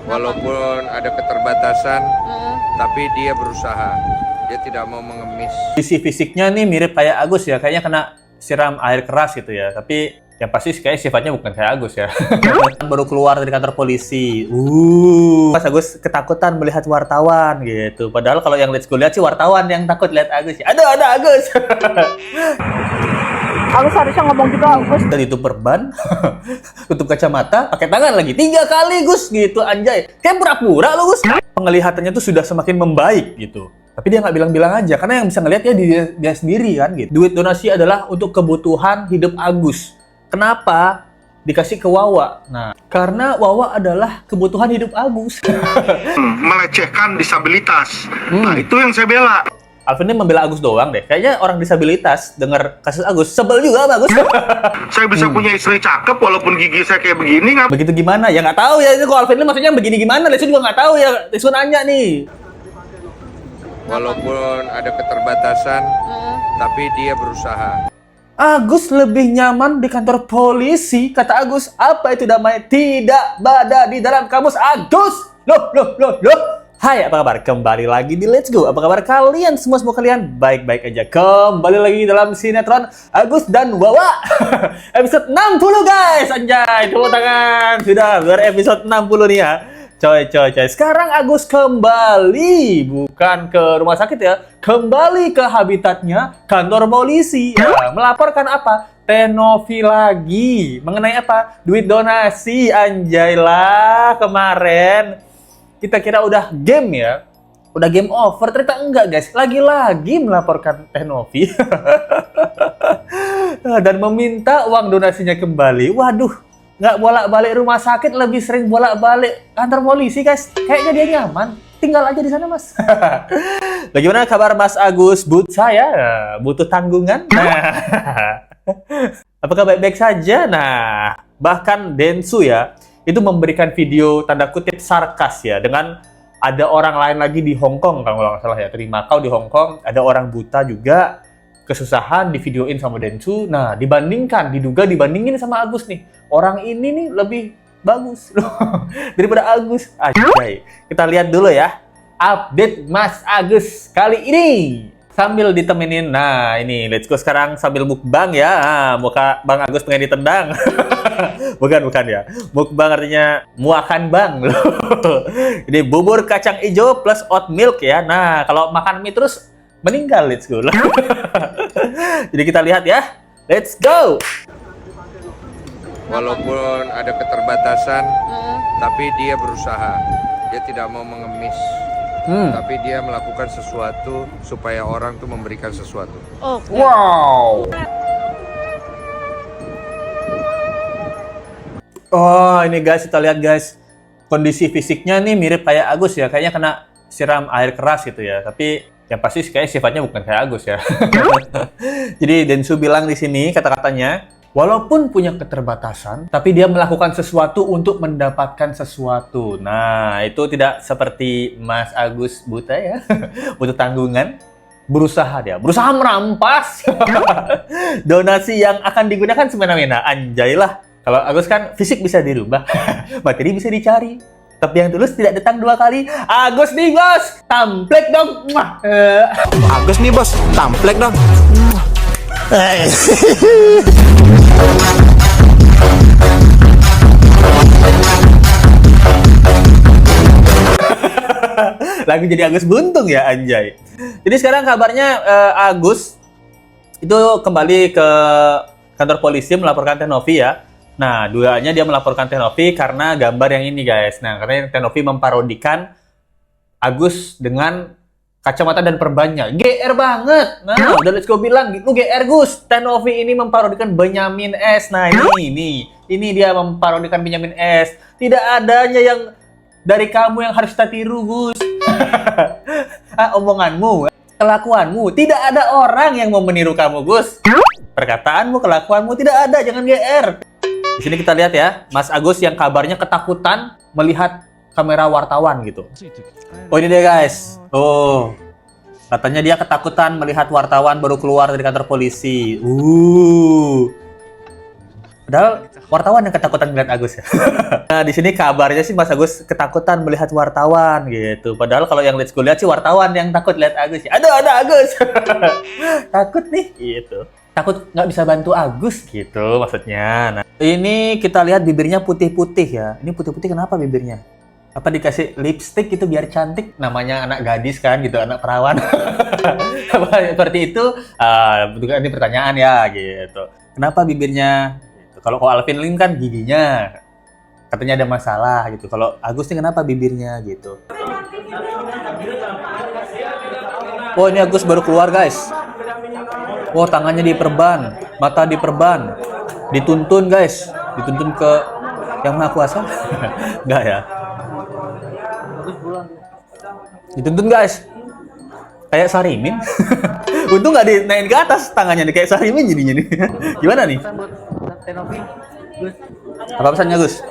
Walaupun ada keterbatasan, tapi dia berusaha. Dia tidak mau mengemis. Visi fisiknya nih mirip kayak Agus ya, kayaknya kena siram air keras gitu ya. Tapi yang pasti kayak sifatnya bukan kayak Agus ya. Baru keluar dari kantor polisi. Pas Agus ketakutan melihat wartawan gitu. Padahal kalau yang Let's Go lihat sih wartawan yang takut lihat Agus ya. Aduh, ada Agus. Agus harusnya ngomong juga, Agus. Dan itu perban, tutup kacamata, pakai tangan lagi 3 kali Gus gitu, anjay. Kayak pura-pura lo Gus. Penglihatannya tuh sudah semakin membaik gitu. Tapi dia nggak bilang-bilang aja, karena yang bisa ngelihat ya dia sendiri kan gitu. Duit donasi adalah untuk kebutuhan hidup Agus. Kenapa? Dikasih ke Wawa. Nah, karena Wawa adalah kebutuhan hidup Agus. Melecehkan disabilitas. Nah, itu yang saya bela. Alvin ini membela Agus doang deh. Kayaknya orang disabilitas dengar kasus Agus sebel juga sama Agus. Saya bisa punya istri cakep walaupun gigi saya kayak begini nggak? Begitu gimana? Ya nggak tahu ya. Itu kalau Alvin ini maksudnya begini gimana? Lesu juga nggak tahu ya. Lesu nanya nih. Walaupun ada keterbatasan, tapi dia berusaha. Agus lebih nyaman di kantor polisi, kata Agus. Apa itu namanya? Tidak ada di dalam kamus Agus. Loh. Hai, apa kabar? Kembali lagi di Let's Go. Apa kabar kalian? Semua kalian baik-baik aja. Kembali lagi dalam sinetron Agus dan Wawa. Episode 60 guys. Anjay, tepuk tangan. Sudah episode 60 nih ya. Coy. Sekarang Agus kembali, bukan ke rumah sakit ya, kembali ke habitatnya kantor polisi. Ya, melaporkan apa? Tenovi lagi. Mengenai apa? Duit donasi. Anjay lah, kemarin kita kira udah game ya. Udah game over, ternyata enggak guys. Lagi-lagi melaporkan Tenovi. Dan meminta uang donasinya kembali. Waduh. Nggak bolak-balik rumah sakit, lebih sering bolak-balik kantor polisi guys. Kayaknya dia nyaman, tinggal aja di sana mas. Bagaimana kabar Mas Agus? Saya butuh tanggungan. Apakah baik-baik saja? Nah, bahkan Densu ya, itu memberikan video tanda kutip sarkas ya, dengan ada orang lain lagi di Hong Kong kalau nggak salah ya, di Macau di Hong Kong, ada orang buta juga kesusahan di videoin sama Densu. Nah, diduga dibandingin sama Agus nih. Orang ini nih lebih bagus loh daripada Agus. Ajay. Kita lihat dulu ya update Mas Agus kali ini. Sambil ditemenin, nah ini Let's Go sekarang sambil mukbang ya. Muka Bang Agus pengen ditendang. bukan ya. Mukbang artinya muakan bang loh. Ini bubur kacang hijau plus oat milk ya. Nah, kalau makan mie terus meninggal. Let's go. Jadi kita lihat ya. Let's go. Walaupun ada keterbatasan, tapi dia berusaha. Dia tidak mau mengemis. Tapi dia melakukan sesuatu supaya orang tuh memberikan sesuatu. Wow. Oh, ini guys, kita lihat guys. Kondisi fisiknya nih mirip kayak Agus ya. Kayaknya kena siram air keras gitu ya. Tapi yang pasti kayak sifatnya bukan kayak Agus ya. Jadi Densu bilang di sini kata-katanya, walaupun punya keterbatasan, tapi dia melakukan sesuatu untuk mendapatkan sesuatu. Nah, itu tidak seperti Mas Agus buta ya. Butuh tanggungan. Berusaha merampas donasi yang akan digunakan semena-mena. Anjay lah. Kalau Agus kan fisik bisa dirubah, materi bisa dicari. Tapi yang tulus tidak datang 2 kali. Agus nih bos, tamplek dong. Agus nih bos, tamplek dong. Lagi jadi Agus buntung ya, anjay. Jadi sekarang kabarnya Agus itu kembali ke kantor polisi melaporkan Tenovi ya. Nah, dugaannya dia melaporkan Tenovi karena gambar yang ini guys. Nah, karena Tenovi memparodikan Agus dengan kacamata dan perbannya. GR banget. Nah, udah Let's Go bilang, lu GR Gus. Tenovi ini memparodikan Benyamin S. Nah, ini dia memparodikan Benyamin S. Tidak adanya yang dari kamu yang harus kita tiru, Gus. Omonganmu, kelakuanmu. Tidak ada orang yang mau meniru kamu, Gus. Perkataanmu, kelakuanmu tidak ada, jangan GR. Di sini kita lihat ya, Mas Agus yang kabarnya ketakutan melihat kamera wartawan gitu. Oh, ini dia guys. Oh, katanya dia ketakutan melihat wartawan baru keluar dari kantor polisi. Padahal wartawan yang ketakutan melihat Agus ya. Nah, di sini kabarnya sih Mas Agus ketakutan melihat wartawan gitu. Padahal kalau yang Let's Go lihat sih wartawan yang takut lihat Agus ya. Aduh, ada Agus. Takut nih gitu. Takut nggak bisa bantu Agus gitu maksudnya. Nah, ini kita lihat bibirnya putih-putih ya. Ini putih-putih kenapa bibirnya? Apa dikasih lipstick gitu biar cantik? Namanya anak gadis kan gitu, anak perawan. Seperti itu. Ini pertanyaan ya gitu. Kenapa bibirnya? Kalau Alvin Lim kan giginya katanya ada masalah gitu. Kalau Agus ini kenapa bibirnya gitu? Oh, ini Agus baru keluar guys. Oh, tangannya diperban, mata diperban, dituntun guys, dituntun ke yang Maha Kuasa. Enggak ya? Dituntun guys. Kayak Sarimin. Untung nggak dinaikin ke atas tangannya nih, kayak Sarimin jadinya nih. Gimana nih? Apa pesannya Gus?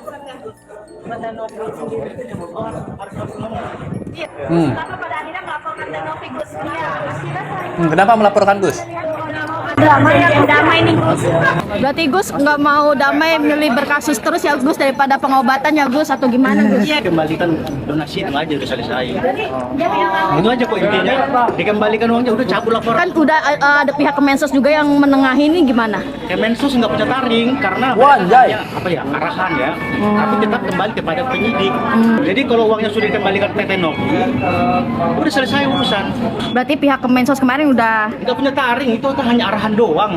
Kenapa melaporkan Gus? Damai nih Gus. Berarti Gus nggak mau damai, milih berkasus terus ya Gus daripada pengobatan ya Gus, atau gimana Gus? Iya, kembalikan donasi itu aja udah selesai. Itu aja kok intinya. Dikembalikan uangnya udah cabut laporan. Kan udah ada pihak Kemensos juga yang menengahi, ini gimana? Kemensos nggak punya taring karena arahan ya. Tapi tetap kembali kepada penyidik. Jadi kalau uangnya sudah dikembalikan PT Novi, udah selesai urusan. Berarti pihak Kemensos kemarin udah Nggak punya taring, itu hanya arahan doang.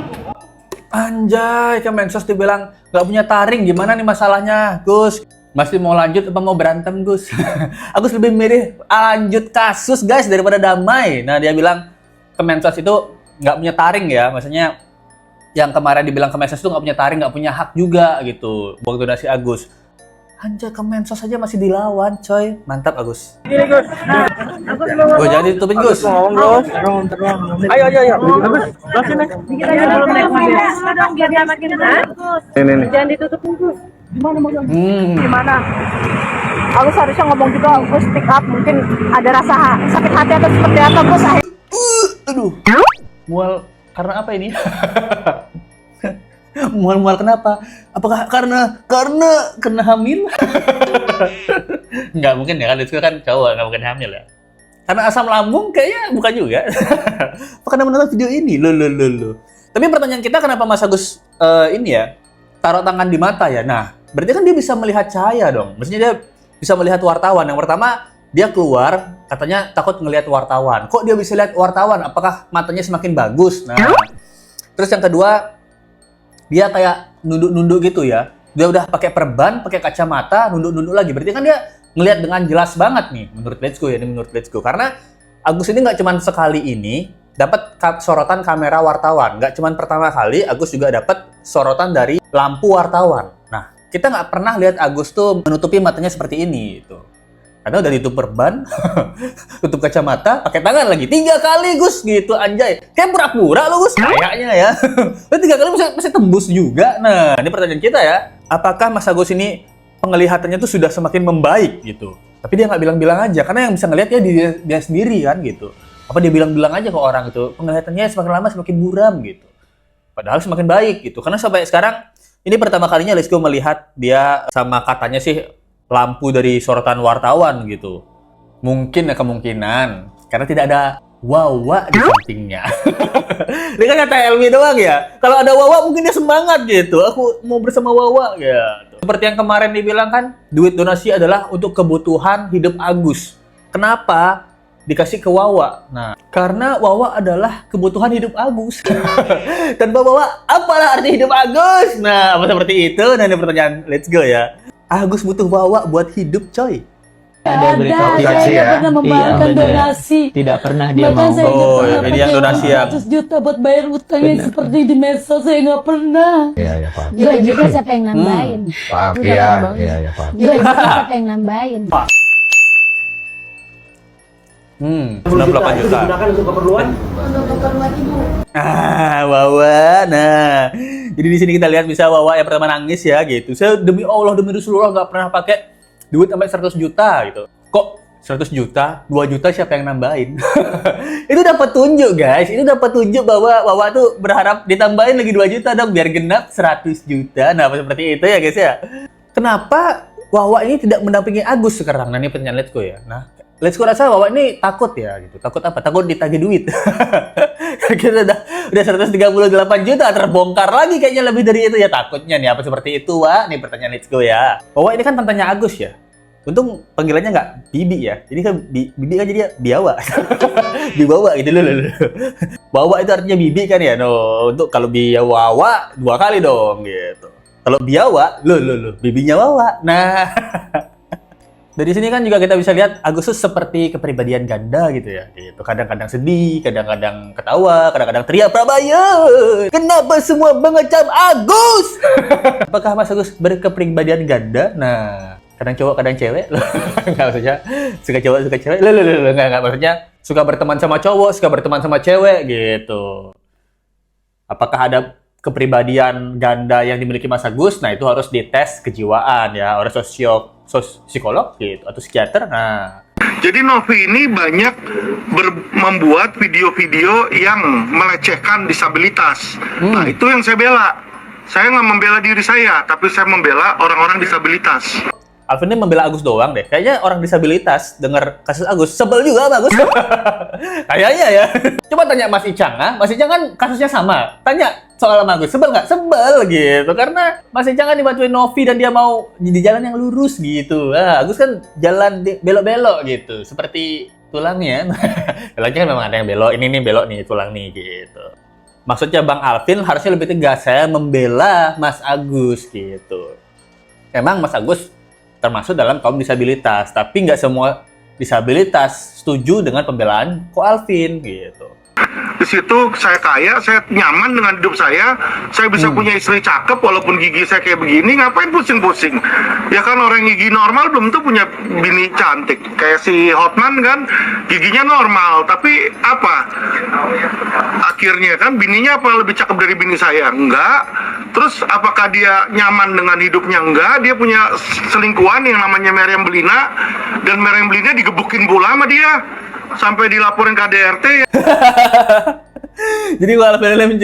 Anjay, Kemensos dibilang nggak punya taring. Gimana nih masalahnya, Gus? Masih mau lanjut apa mau berantem, Gus? Agus lebih milih lanjut kasus, guys, daripada damai. Nah, dia bilang Kemensos itu nggak punya taring ya. Maksudnya yang kemarin dibilang Kemensos itu nggak punya taring, nggak punya hak juga gitu buat donasi Agus. Anjay, Kemensos aja masih dilawan, coy. Mantap, Agus. Gini, Gus. Gue jadi ditutupin, Gus. Ayo. Agus, sini. Dikit aja dulu naik mobil. Dong, biar dia makin bagus. Ini. Jangan ditutupin, Gus. Gimana? Agus harusnya ngomong juga, Gus speak up. Mungkin ada rasa sakit hati atau seperti apa, Gus? Aduh. Mual karena apa ini? Mual-mual kenapa? Apakah karena hamil? Nggak mungkin ya kan, itu kan cowok, nggak mungkin hamil ya. Karena asam lambung kayaknya bukan juga. Apa karena menonton video ini? Loh. Tapi pertanyaan kita, kenapa Mas Agus ini ya taruh tangan di mata ya? Nah, berarti kan dia bisa melihat cahaya dong. Maksudnya dia bisa melihat wartawan. Yang pertama, dia keluar katanya takut ngelihat wartawan. Kok dia bisa lihat wartawan? Apakah matanya semakin bagus? Nah, terus yang kedua, dia kayak nunduk-nunduk gitu ya. Dia udah pakai perban, pakai kacamata, nunduk-nunduk lagi. Berarti kan dia ngelihat dengan jelas banget nih, menurut Let's Go ya, ini menurut Let's Go. Karena Agus ini nggak cuma sekali ini dapat sorotan kamera wartawan. Nggak cuma pertama kali, Agus juga dapat sorotan dari lampu wartawan. Nah, kita nggak pernah lihat Agus tuh menutupi matanya seperti ini gitu. Karena udah ditutup perban, tutup kacamata, pakai tangan lagi. 3 kali, Gus, gitu, anjay. Kayak pura-pura lo, Gus. Kayaknya ya. 3 kali masih tembus juga. Nah, ini pertanyaan kita ya. Apakah Mas Agus ini penglihatannya tuh sudah semakin membaik gitu? Tapi dia nggak bilang-bilang aja. Karena yang bisa ngelihat ya dia sendiri kan gitu. Apa dia bilang-bilang aja ke orang itu? Penglihatannya semakin lama semakin buram gitu. Padahal semakin baik gitu. Karena sampai sekarang, ini pertama kalinya Let's Go melihat dia sama katanya sih lampu dari sorotan wartawan gitu. Mungkin ya kemungkinan karena tidak ada Wawa di sampingnya. Dia kan kata Elmi doang ya. Kalau ada Wawa mungkin dia semangat gitu. Aku mau bersama Wawa gitu. Seperti yang kemarin dibilang kan, duit donasi adalah untuk kebutuhan hidup Agus. Kenapa dikasih ke Wawa? Nah, karena Wawa adalah kebutuhan hidup Agus. Tanpa Wawa, apalah arti hidup Agus? Nah, apa seperti itu? Nah, ini pertanyaan Let's Go ya. Agus butuh Wawa buat hidup, coy. Ada beritahu saya pernah membayarkan donasi. Tidak pernah dia Bahkan mau. saya nggak pernah ini yang donasi ya. 100 juta buat bayar utangnya seperti di medsos, saya nggak pernah. Iya, Pak. Juga siapa yang nambahin? Pak, iya, Pak. Juga siapa yang nambahin? 98 juta. Digunakan untuk keperluan Wawa. Nah, jadi di sini kita lihat bisa Wawa yang pertama nangis ya gitu. Saya demi Allah, demi Rasulullah nggak pernah pakai duit sampai 100 juta gitu. Kok 100 juta, 2 juta siapa yang nambahin? Itu udah petunjuk guys, itu udah petunjuk bahwa Wawa tuh berharap ditambahin lagi 2 juta dong biar genap 100 juta. Nah, seperti itu ya guys ya. Kenapa Wawa ini tidak mendampingi Agus sekarang? Nah, ini pertanyaan Let's Go ya. Nah, Let's Go rasa Wawa ini takut ya gitu. Takut apa? Takut ditagih duit. Kita udah 138 juta terbongkar lagi kayaknya lebih dari itu ya takutnya nih apa seperti itu Wak? Nih pertanyaan Let's Go ya. Wawa ini kan tantanya Agus ya. Untung panggilannya nggak Bibi ya. Jadi kan Bibi kan jadi Biawa. Bibawa gitu loh. Bawa itu artinya Bibi kan ya. No, untuk kalau Biawawa 2 kali dong gitu. Kalau Biawa, lo bibinya Wawa. Nah, dari sini kan juga kita bisa lihat Agus tuh seperti kepribadian ganda gitu ya. Gitu. Kadang-kadang sedih, kadang-kadang ketawa, kadang-kadang teriak Prabayun. Kenapa semua mengecam Agus? Apakah Mas Agus berkepribadian ganda? Nah, kadang cowok, kadang cewek. Enggak maksudnya suka cowok, suka cewek. Enggak maksudnya suka berteman sama cowok, suka berteman sama cewek gitu. Apakah ada kepribadian ganda yang dimiliki Mas Agus? Nah, itu harus dites kejiwaan ya, oleh psikolog gitu atau psikiater. Nah, Jadi Novi ini banyak membuat video-video yang melecehkan disabilitas. Nah, itu yang saya bela. Saya nggak membela diri saya, tapi saya membela orang-orang disabilitas. Alvin ini membela Agus doang deh. Kayaknya orang disabilitas dengar kasus Agus sebel juga sama Agus. Kayaknya ya. Coba tanya Mas Icang, Mas Icang kan kasusnya sama. Tanya soal sama Agus, sebel nggak? Sebel gitu. Karena Mas Icang kan dibantuin Novi dan dia mau di jalan yang lurus gitu. Agus kan jalan belok-belok gitu. Seperti tulangnya. Tulangnya kan memang ada yang belok. Ini nih belok nih, tulang nih gitu. Maksudnya Bang Alvin harusnya lebih tegas. Saya membela Mas Agus gitu. Emang Mas Agus termasuk dalam kaum disabilitas, tapi nggak semua disabilitas setuju dengan pembelaan Ko Alvin gitu. Di situ saya kaya, saya nyaman dengan hidup saya bisa punya istri cakep walaupun gigi saya kayak begini, ngapain pusing-pusing? Ya kan orang gigi normal belum tentu punya bini cantik. Kayak si Hotman kan giginya normal, tapi apa? Akhirnya kan bininya apa lebih cakep dari bini saya? Enggak. Terus apakah dia nyaman dengan hidupnya? Enggak. Dia punya selingkuhan yang namanya Meriam Belina, dan Meriam Belina digebukin bola sama dia sampai dilaporin KDRT. Jadi kalau film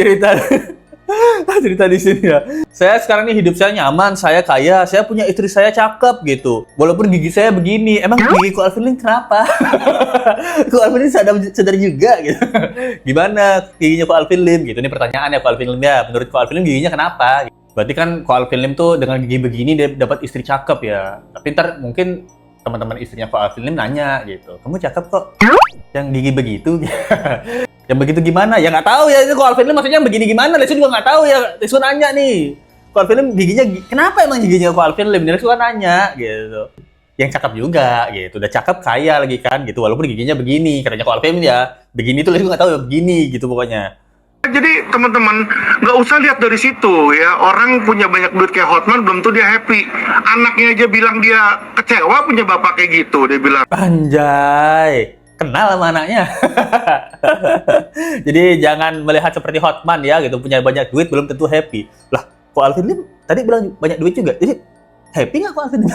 cerita di sini ya. Saya sekarang ini hidup saya nyaman, saya kaya, saya punya istri saya cakep gitu. Walaupun gigi saya begini, emang gigi Ko Alvin Lim kenapa? Ko Alvin Lim sadar juga gitu. Gimana giginya Ko Alvin Lim gitu? Ini pertanyaannya Ko Alvin Lim ya. Menurut Ko Alvin Lim giginya kenapa? Berarti kan Ko Alvin Lim tuh dengan gigi begini dia dapat istri cakep ya. Tapi ntar mungkin teman-teman istrinya Ko Alvin Lim nanya gitu, kamu cakep kok, yang gigi begitu. Yang begitu gimana? Ya nggak tahu ya, itu Ko Alvin Lim maksudnya yang begini gimana? Lesu juga nggak tahu ya. Lesu nanya nih, Ko Alvin Lim giginya kenapa emang giginya Ko Alvin Lim? Lesu nanya gitu. Yang cakep juga gitu, udah cakep kaya lagi kan gitu, walaupun giginya begini, katanya Ko Alvin Lim ya begini tuh Lesu nggak tahu ya begini gitu pokoknya. Jadi teman-teman nggak usah lihat dari situ ya, orang punya banyak duit kayak Hotman belum tuh dia happy. Anaknya aja bilang dia kecewa punya bapak kayak gitu, dia bilang. Anjay, kenal sama anaknya. Jadi jangan melihat seperti Hotman ya gitu, punya banyak duit belum tentu happy. Lah, Ko Alvin Lim tadi bilang banyak duit juga, jadi happy nggak Ko Alvin Lim?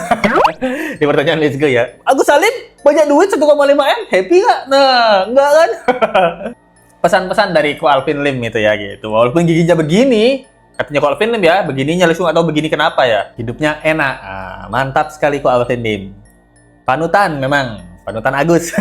Ini pertanyaan Let's Go ya. Agus Salim banyak duit 1,5 M, happy nggak? Nah, enggak kan? Pesan-pesan dari Ko Alvin Lim itu ya gitu. Walaupun giginya begini, katanya Ko Alvin Lim ya, begininya Lesu nggak tahu begini kenapa ya. Hidupnya enak. Mantap sekali Ko Alvin Lim. Panutan memang, panutan Agus.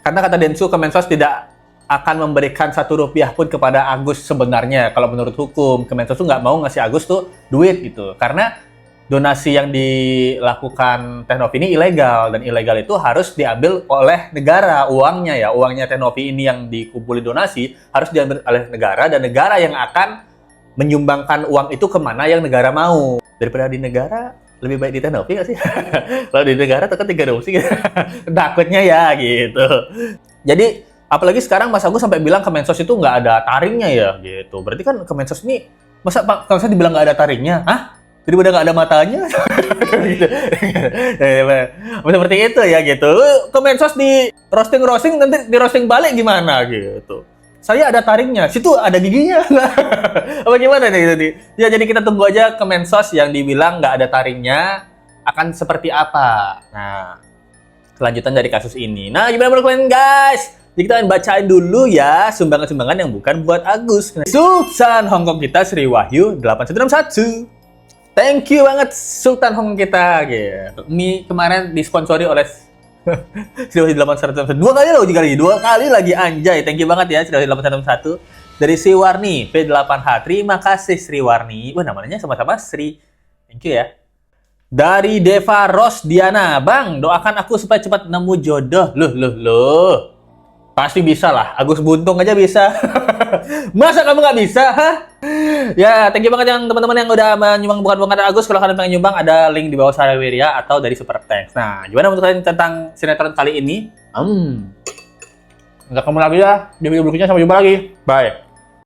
Karena kata Densu, Kemensos tidak akan memberikan Rp1 pun kepada Agus sebenarnya. Kalau menurut hukum, Kemensos tuh nggak mau ngasih Agus tuh duit gitu. Karena donasi yang dilakukan Teh Novi ini ilegal, dan ilegal itu harus diambil oleh negara uangnya ya. Uangnya Teh Novi ini yang dikumpuli donasi harus diambil oleh negara, dan negara yang akan menyumbangkan uang itu kemana yang negara mau. Daripada di negara, lebih baik di Teh Novi nggak sih? Kalau di negara tekan 3 dosi gitu. Takutnya ya gitu. Jadi apalagi sekarang Mas Agus sampai bilang Kemensos itu nggak ada taringnya ya gitu. Berarti kan Kemensos ini, masa Pak Kemensos dibilang nggak ada taringnya? Hah? Jadi udah nggak ada matanya, gitu. Seperti itu ya gitu. Kemensos di roasting nanti di roasting balik gimana gitu. Saya ada taringnya, situ ada giginya. Apa gimana nih gitu. Ya jadi kita tunggu aja Kemensos yang dibilang nggak ada taringnya akan seperti apa. Nah, kelanjutan dari kasus ini. Nah, gimana menurut kalian guys? Jadi kita akan bacain dulu ya sumbangan-sumbangan yang bukan buat Agus. Sultan Hongkong kita Sri Wahyu 8161. Thank you banget Sultan Hongkong kita. Gitu. Ini kemarin disponsori oleh Sri Wahyu 8161. Dua kali lagi anjay. Thank you banget ya Sri Wahyu 8161. Dari Sri Warni P8H. Terima kasih Sri Warni. Wah, namanya sama-sama Sri. Thank you ya. Dari Deva Rosdiana, Bang, doakan aku supaya cepat nemu jodoh. Loh. Pasti bisa lah, Agus Buntung aja bisa. Masa kamu nggak bisa? Hah? Ya, thank you banget yang teman-teman yang udah menyumbang bukan Agus. Kalau kalian pengen nyumbang, ada link di bawah Sareweria atau dari Super Thanks. Nah, gimana menurut kalian tentang sinetron kali ini? Nggak ketemu lagi ya. Di video berikutnya, sampai jumpa lagi. Bye.